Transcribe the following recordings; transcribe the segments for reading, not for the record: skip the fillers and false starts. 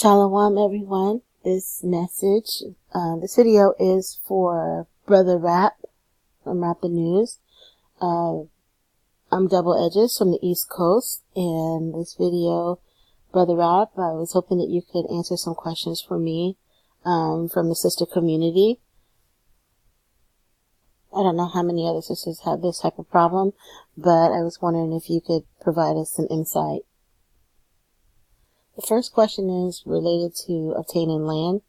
Shalom, everyone. This video is for Brother Rap from Rap the News. I'm Double Edges from the East Coast, and this video, Brother Rap, I was hoping that you could answer some questions for me from the sister community. I don't know how many other sisters have this type of problem, but I was wondering if you could provide us some insight. The first question is related to obtaining land.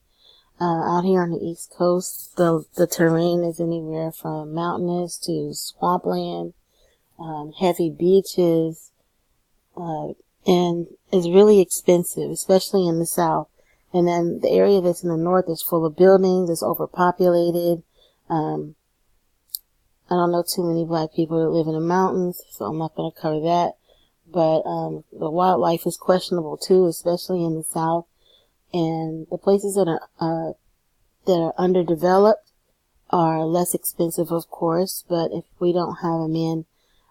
Out here on the East Coast, the terrain is anywhere from mountainous to swampland, heavy beaches, and is really expensive, especially in the South. And then the area that's in the North is full of buildings, it's overpopulated. I don't know too many black people that live in the mountains, so I'm not going to cover that. But the wildlife is questionable too, especially in the South. And the places that are underdeveloped are less expensive, of course. But if we don't have a man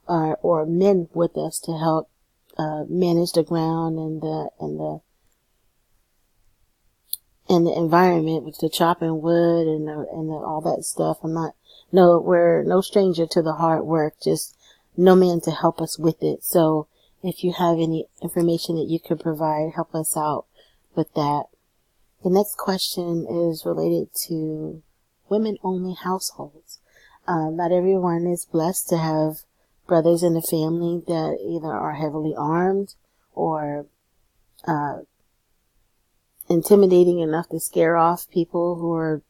or men with us to help manage the ground and the environment, with the chopping wood and all that stuff, we're no stranger to the hard work. Just no man to help us with it. So if you have any information that you could provide, help us out with that. The next question is related to women-only households. Not everyone is blessed to have brothers in the family that either are heavily armed or intimidating enough to scare off people who are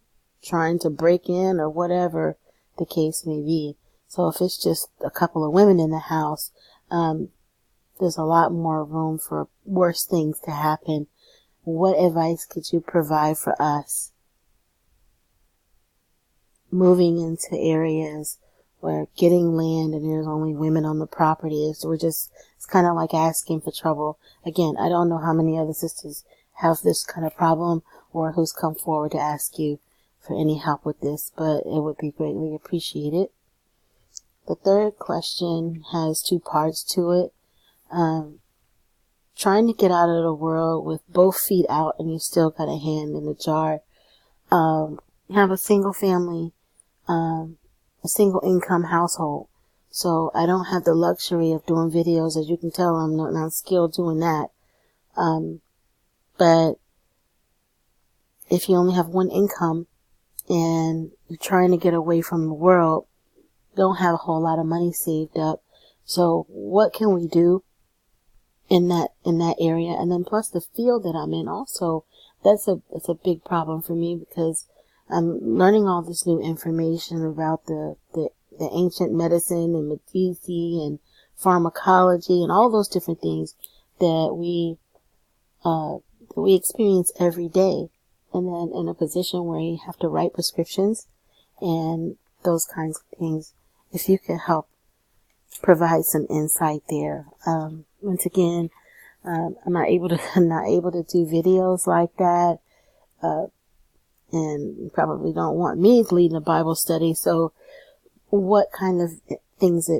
trying to break in, or whatever the case may be. So if it's just a couple of women in the house, there's a lot more room for worse things to happen. What advice could you provide for us moving into areas where getting land and there's only women on the property? It's kind of like asking for trouble. Again, I don't know how many other sisters have this kind of problem or who's come forward to ask you for any help with this, but it would be greatly appreciated. The third question has two parts to it. Trying to get out of the world with both feet out and you still got a hand in the jar. You have a single family, a single income household. So I don't have the luxury of doing videos. As you can tell, I'm not skilled doing that. But if you only have one income and you're trying to get away from the world, don't have a whole lot of money saved up. So what can we do in that area? And then plus the field that I'm in also, that's a big problem for me, because I'm learning all this new information about the ancient medicine and Medici and pharmacology and all those different things that we experience every day. And then in a position where you have to write prescriptions and those kinds of things, if you could help provide some insight there. Once again, I'm not able to do videos like that, and you probably don't want me leading a Bible study. So what kind of things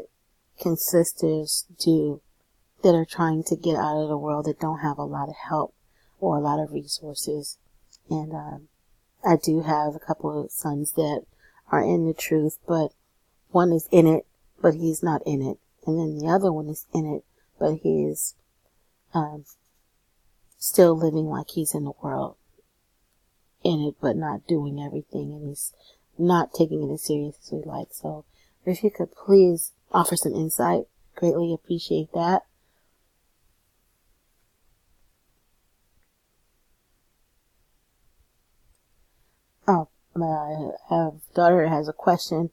can sisters do that are trying to get out of the world, that don't have a lot of help or a lot of resources? And I do have a couple of sons that are in the truth, but one is in it, but he's not in it. And then the other one is in it, but he is still living like he's in the world, in it, but not doing everything, and he's not taking it as serious as we'd like. So if you could please offer some insight, greatly appreciate that. Oh, my daughter has a question,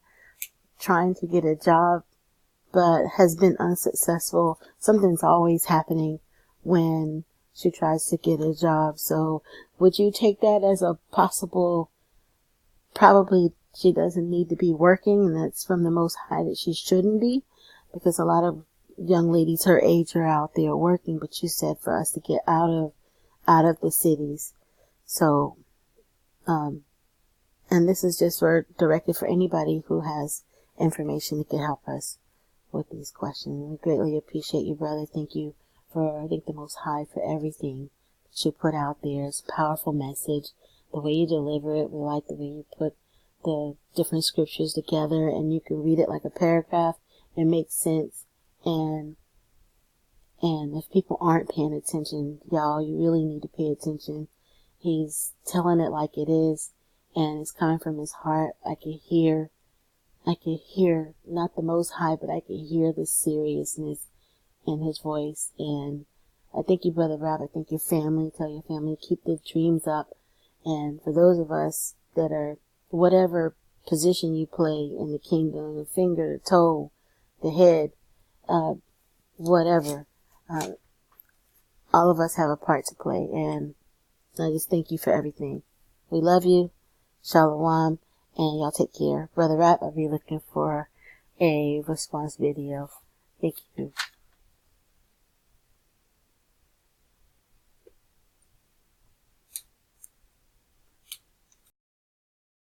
trying to get a job, but has been unsuccessful. Something's always happening when she tries to get a job. So would you take that as a possible, probably she doesn't need to be working, and that's from the Most High that she shouldn't be? Because a lot of young ladies her age are out there working, but you said for us to get out of the cities. So, and this is just directed for anybody who has information that can help us with these questions. We greatly appreciate you, brother. Thank you for, I think, the Most High for everything that you put out there. It's a powerful message. The way you deliver it, we like the way you put the different scriptures together, and you can read it like a paragraph. It makes sense. And if people aren't paying attention, y'all, you really need to pay attention. He's telling it like it is, and it's coming from his heart. I can hear, not the Most High, but I can hear the seriousness in his voice. And I thank you, Brother Rob. I thank your family. Tell your family to keep their dreams up. And for those of us that are, whatever position you play in the kingdom, the finger, the toe, the head, whatever, all of us have a part to play. And I just thank you for everything. We love you. Shalom. And y'all take care. Brother Rap, I'll be looking for a response video. Thank you.